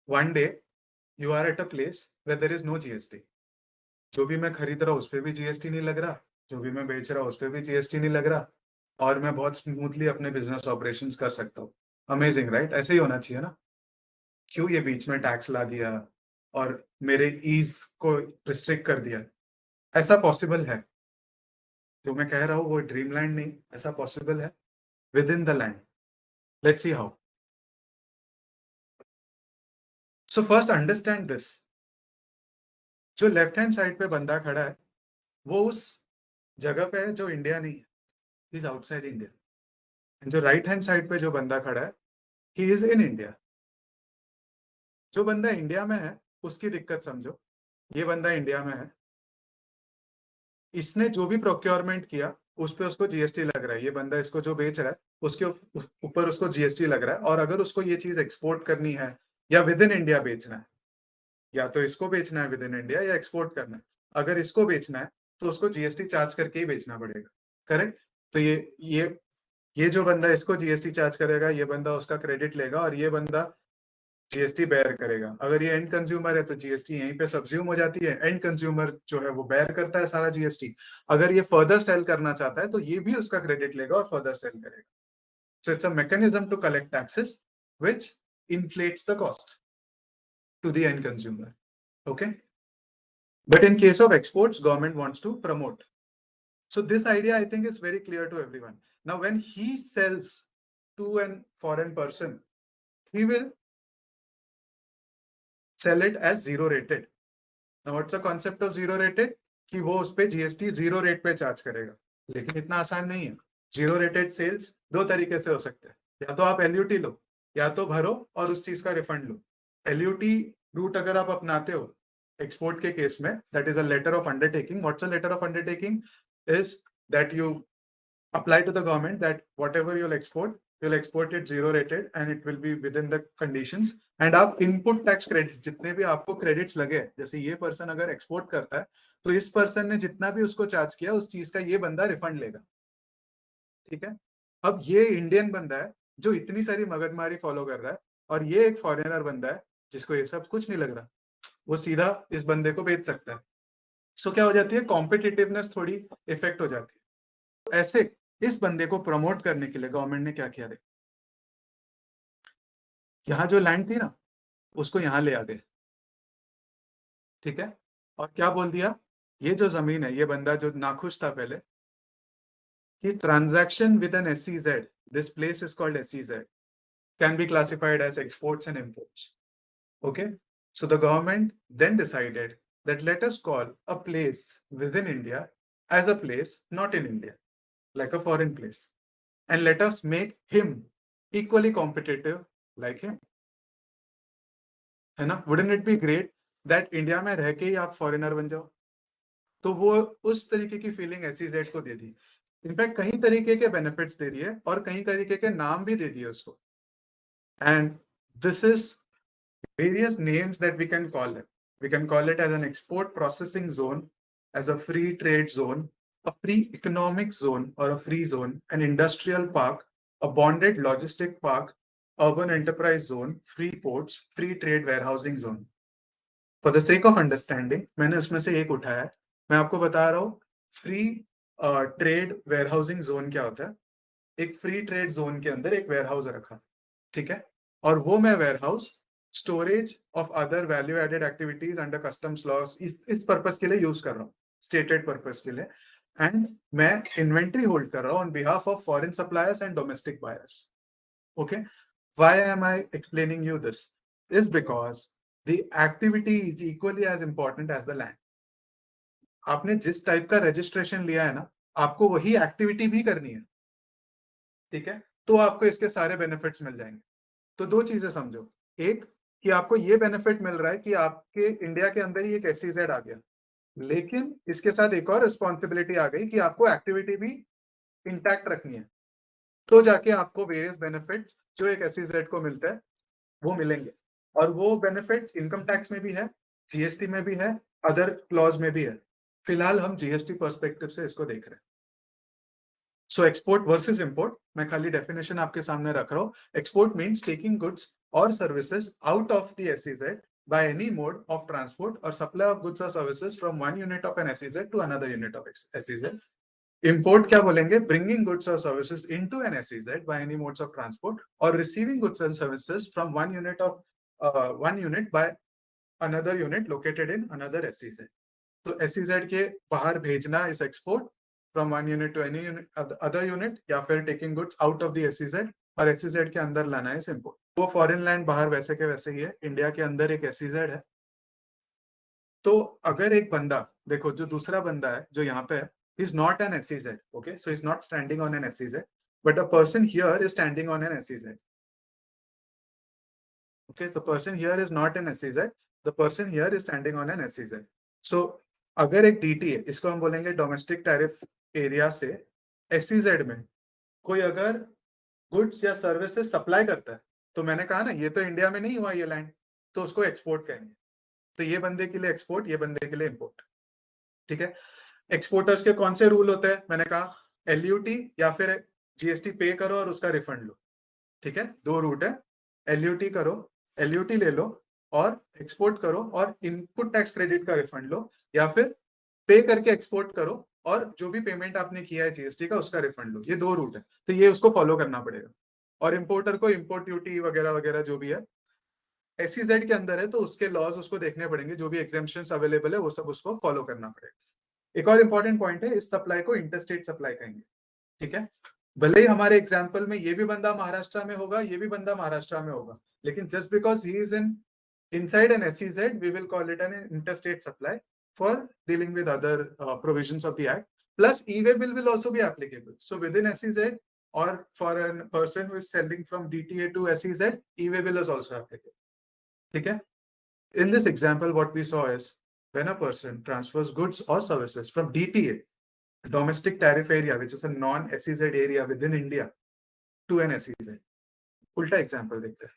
One day you are at a place where there is no GST. जो भी मैं खरीद रहा हूँ उस पर भी जीएसटी नहीं लग रहा, जो भी मैं बेच रहा हूँ उस पर भी जीएसटी नहीं लग रहा, और मैं बहुत स्मूथली अपने बिजनेस ऑपरेशंस कर सकता हूँ। Amazing right? ऐसे ही होना चाहिए ना। क्यों ये बीच में टैक्स ला दिया और मेरे ईज को रिस्ट्रिक्ट कर दिया? ऐसा पॉसिबल है। जो मैं कह रहा हूँ वो ड्रीम लैंड नहीं, ऐसा पॉसिबल है with in the land. Let's see how. So first understand this. जो लेफ्ट हैंड साइड पे बंदा खड़ा है वो उस जगह पे है जो इंडिया नहीं है, इज आउटसाइड इंडिया। जो राइट हैंड साइड पे जो बंदा खड़ा है ही इज इन इंडिया। जो बंदा इंडिया में है उसकी दिक्कत समझो। ये बंदा इंडिया में है, इसने जो भी प्रोक्योरमेंट किया उस पे उसको जीएसटी लग रहा है। ये बंदा इसको जो बेच रहा है उसके ऊपर उसको जीएसटी लग रहा है। और अगर उसको ये चीज एक्सपोर्ट करनी है या विद इन इंडिया बेचना है, या तो इसको बेचना है विद इन इंडिया या एक्सपोर्ट करना है। अगर इसको बेचना है तो उसको जीएसटी चार्ज करके ही बेचना पड़ेगा। करेक्ट? तो ये जो बंदा इसको जीएसटी चार्ज करेगा, ये बंदा उसका क्रेडिट लेगा और ये बंदा जीएसटी बेयर करेगा। अगर ये एंड कंज्यूमर है तो जीएसटी यहीं पे सब्ज्यूम हो जाती है, एंड कंज्यूमर जो है वो बेयर करता है सारा जीएसटी। अगर ये फर्दर सेल करना चाहता है तो ये भी उसका क्रेडिट लेगा और फर्दर सेल करेगा। So it's a mechanism to collect taxes which inflates the cost to the end consumer. Okay? But in case of exports, government wants to promote. So this idea, I think, is very clear to everyone. Now, when he sells to a foreign person, he will sell it as zero rated. Now, what's the concept of zero rated? कि वो उस पे GST zero rate पे charge करेगा। लेकिन इतना आसान नहीं है। जीरो रेटेड सेल्स दो तरीके से हो सकते हैं। या तो आप एलयूटी लो, या तो भरो और उस चीज का रिफंड लो। एलयूटी रूट अगर आप अपनाते हो एक्सपोर्ट के केस में, that is a letter of undertaking. What's a letter of undertaking? Is that you apply to the government that whatever you'll export it zero rated and it will be within the conditions। and आप input tax credit जितने भी आपको credits लगे, जैसे ये person अगर export करता है तो इस पर्सन ने जितना भी उसको चार्ज किया उस चीज का ये बंदा रिफंड लेगा। ठीक है? अब ये इंडियन बंदा है जो इतनी सारी मगजमारी फॉलो कर रहा है, और ये एक फॉरेनर बंदा है जिसको ये सब कुछ नहीं लग रहा, वो सीधा इस बंदे को बेच सकता है। सो क्या हो जाती है? कॉम्पिटिटिवनेस थोड़ी इफेक्ट हो जाती है। ऐसे इस बंदे को प्रमोट करने के लिए गवर्नमेंट ने क्या किया? देखो, यहाँ जो लैंड थी ना उसको यहाँ ले आ गए। ठीक है? और क्या बोल दिया? ये जो जमीन है, ये बंदा जो नाखुश था पहले कि transaction with an SEZ, this place is called SEZ, can be classified as exports and imports. Okay? So the government then decided that let us call a place within India as a place not in India, like a foreign place. And let us make him equally competitive like him. है ना? Wouldn't it be great that India में रह के ही आप foreigner बन जाओ? तो वो उस तरीके की फीलिंग एसईजेड को दे दी। इनफैक्ट कई तरीके के बेनिफिट्स दे दिए और कई तरीके के नाम भी दे दिए उसको। And this is various names that we can call it. We can call it as an export processing zone, as a free trade zone, a free economic zone or a free zone, an industrial park, a bonded logistic park, urban enterprise zone, free ports, free trade warehousing zone. For the sake of understanding, मैंने उसमें से एक उठाया है। मैं आपको बता रहा हूँ फ्री ट्रेड वेयरहाउसिंग जोन क्या होता है। एक फ्री ट्रेड जोन के अंदर एक वेयरहाउस रखा, ठीक है, और वो मैं warehouse storage of other value added activities under customs laws इस पर्पस के लिए यूज कर रहा हूँ, स्टेटेड पर्पस के लिए। एंड मैं इन्वेंट्री होल्ड कर रहा हूँ on behalf of foreign suppliers and domestic buyers. Okay? Why am I explaining you this? Is because the activity is equally as important as the land. आपने जिस type का registration लिया है ना, आपको वही एक्टिविटी भी करनी है। ठीक है? तो आपको इसके सारे बेनिफिट्स मिल जाएंगे। तो दो चीजें समझो। एक, कि आपको ये बेनिफिट मिल रहा है कि आपके इंडिया के अंदर ही एक एसईजेड आ गया, लेकिन इसके साथ एक और रिस्पॉन्सिबिलिटी आ गई कि आपको एक्टिविटी भी इंटैक्ट रखनी है। तो जाके आपको वेरियस बेनिफिट्स जो एक एसईजेड को मिलता है वो मिलेंगे। और वो बेनिफिट्स इनकम टैक्स में भी है, जीएसटी में भी है, अदर क्लॉज में भी है। फिलहाल हम जीएसटी पर्सपेक्टिव से इसको देख रहे हैं। सो एक्सपोर्ट वर्सेस इंपोर्ट, मैं खाली डेफिनेशन आपके सामने रख रहा हूँ। Export means taking goods or services out of the SEZ by any mode of transport or supply of goods or services from one unit of an SEZ to another unit of SEZ. Import क्या बोलेंगे? Bringing goods or services into an SEZ by any modes of transport or receiving goods and services from one unit by another unit located in another SEZ. तो SEZ के बाहर भेजना is export from one unit to any other unit, या फिर taking goods out of the SEZ और SEZ के अंदर लाना is import. वो फॉरेन लैंड बाहर वैसे के वैसे ही है, इंडिया के अंदर एक SEZ है. तो अगर एक बंदा, देखो जो दूसरा बंदा है जो यहाँ पे है, is not an SEZ, okay, so he's not standing on an SEZ, but a person here is standing on an SEZ. Okay, the person here is not an SEZ, the person here is standing on an SEZ. So अगर एक DT है, इसको हम बोलेंगे domestic tariff area से SEZ में कोई अगर गुड्स या सर्विसेज सप्लाई करता है, तो मैंने कहा ना ये तो इंडिया में नहीं हुआ ये लैंड, तो उसको एक्सपोर्ट कहेंगे. तो ये बंदे के लिए एक्सपोर्ट, ये बंदे के लिए इंपोर्ट. ठीक है. एक्सपोर्टर्स के कौन से रूल होते हैं? मैंने कहा LUT या फिर GST पे करो और उसका रिफंड लो. ठीक है, दो रूट है. LUT करो, LUT ले लो और एक्सपोर्ट करो और इनपुट टैक्स क्रेडिट का रिफंड लो, या फिर पे करके एक्सपोर्ट करो और जो भी पेमेंट आपने किया है GST का उसका रिफंड लो. ये दो रूट है, तो ये उसको फॉलो करना पड़ेगा. और इंपोर्टर को इंपोर्ट ड्यूटी वगैरह वगैरह जो भी है SEZ के अंदर है, तो उसके लॉज उसको देखने पड़ेंगे, जो भी एग्जेम्पशंस अवेलेबल है वो सब उसको फॉलो करना पड़ेगा. एक और इंपॉर्टेंट पॉइंट है, इस सप्लाई को इंटरस्टेट सप्लाई कहेंगे. ठीक है, भले ही हमारे एग्जाम्पल में ये भी बंदा महाराष्ट्र में होगा, ये भी बंदा महाराष्ट्र में होगा, लेकिन just because he is in inside an SEZ, we will call it an interstate supply for dealing with other provisions of the act. Plus e-way bill will also be applicable. So within SEZ or for a person who is selling from DTA to SEZ, e-way bill is also applicable. Okay? In this example, what we saw is when a person transfers goods or services from DTA, domestic tariff area, which is a non-SEZ area within India, to an SEZ. उल्टा example देखते हैं.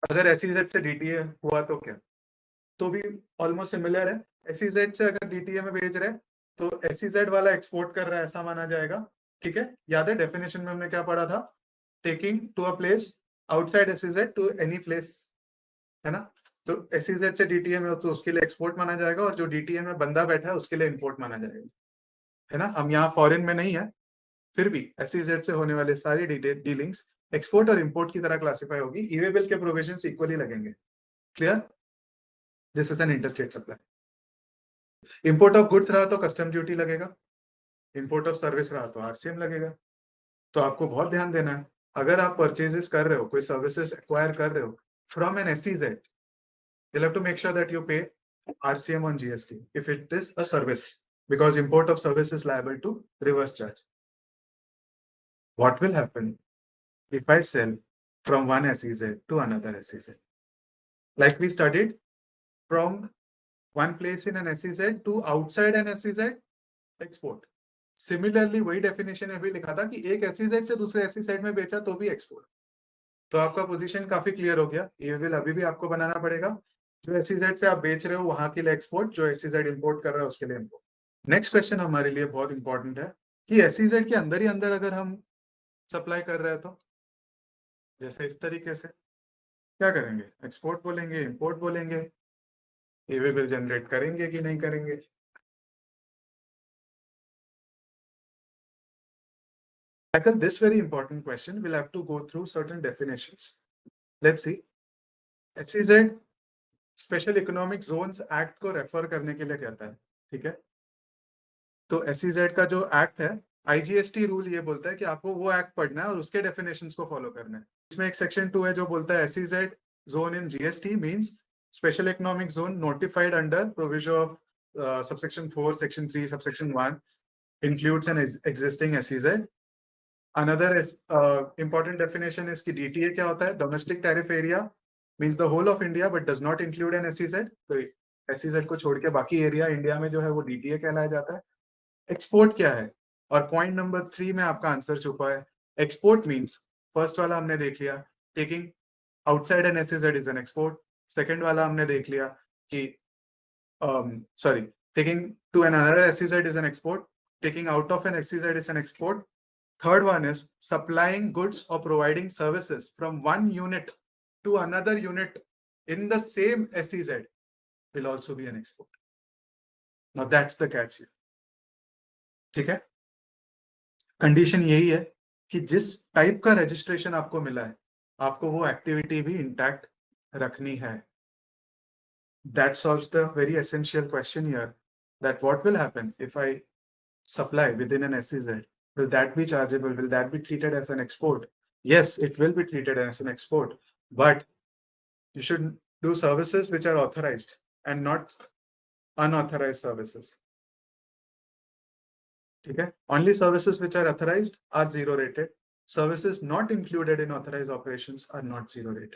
अगर SEZ से DTA हुआ तो क्या, तो भी ऑलमोस्ट सिमिलर है. SEZ से अगर DTA में भेज रहे हैं तो SEZ वाला एक्सपोर्ट कर रहा है ऐसा माना जाएगा. ठीक है, याद है डेफिनेशन में हमने क्या पढ़ा था? Taking to a place outside SEZ to any place, है ना. तो SEZ से DTA में तो उसके लिए एक्सपोर्ट माना जाएगा, और जो DTA में बंदा बैठा है उसके लिए इंपोर्ट माना जाएगा, है ना. हम यहाँ फॉरेन में नहीं है, फिर भी SEZ से होने वाले सारी डीलिंग्स एक्सपोर्ट और इंपोर्ट की तरह क्लासिफाई होगी. ई-वे बिल के प्रोविजंस इक्वली लगेंगे. Clear? This is an interstate supply. Import of goods रहा तो कस्टम ड्यूटी लगेगा, इंपोर्ट ऑफ सर्विस रहा तो RCM लगेगा. तो आपको बहुत ध्यान देना है, अगर आप परचेजेस कर रहे हो, कोई सर्विसेज एक्वायर कर रहे हो from an SEZ, you'll have to make sure that you pay RCM on GST if it is a service, because import of service is liable to reverse charge. What will happen if I sell from one SEZ to another SEZ? Like we studied, from one place in an SEZ to outside an SEZ, export. Similarly, वही definition में भी लिखा था कि एक SEZ से दूसरे SEZ में बेचा तो भी एक्सपोर्ट. तो आपका पोजीशन काफी क्लियर हो गया. ये बिल अभी भी आपको बनाना पड़ेगा. जो SEZ से आप बेच रहे हो वहां के लिए एक्सपोर्ट, जो SEZ इंपोर्ट कर रहा है उसके लिए इंपोर्ट. नेक्स्ट क्वेश्चन हमारे लिए बहुत इंपॉर्टेंट है कि SEZ के अंदर ही अंदर अगर हम सप्लाई कर रहे हैं तो जैसे इस तरीके से क्या करेंगे? एक्सपोर्ट बोलेंगे, इंपोर्ट बोलेंगे, ई-वे बिल जनरेट करेंगे कि नहीं करेंगे? Tackle this very important question, we'll have to go through certain definitions. Let's see. SEZ special economic zones act को रेफर करने के लिए कहता है. ठीक है, तो SEZ का जो एक्ट है, IGST रूल ये बोलता है कि आपको वो एक्ट पढ़ना है और उसके डेफिनेशंस को फॉलो करना है. इसमें एक सेक्शन 2 है जो बोलता है SEZ zone in GST means special economic zone notified under provision of subsection 4 section 3 subsection 1 includes an existing SEZ. Another is important definition is कि DTA क्या होता है? Domestic tariff area means the whole of India but does not include an SEZ. तो SEZ को छोड़ के बाकी area India में जो है वो DTA कहलाया जाता है. एक्सपोर्ट क्या है? और पॉइंट नंबर 3 में आपका आंसर छुपा है. एक्सपोर्ट मींस फर्स्ट वाला हमने देख लिया, taking outside an SEZ is an export. Second वाला हमने देख लिया कि sorry, taking to an another SEZ is an export, taking out of an SEZ is an export. Third one is supplying goods or providing services from one unit to another unit in the same SEZ will also be an export. Now that's the catch here. ठीक है, condition यही है कि जिस type का registration आपको मिला है आपको वो एक्टिविटी भी इंटैक्ट रखनी है. That solves the very essential question here, that what will happen if I supply within an SEZ? Will that be chargeable? Will that be treated as an export? Yes, it will be treated as an export, but you should do services which are authorized and not unauthorized services. Okay? Only services which are authorized are zero rated. Services not included in authorized operations are not zero rated.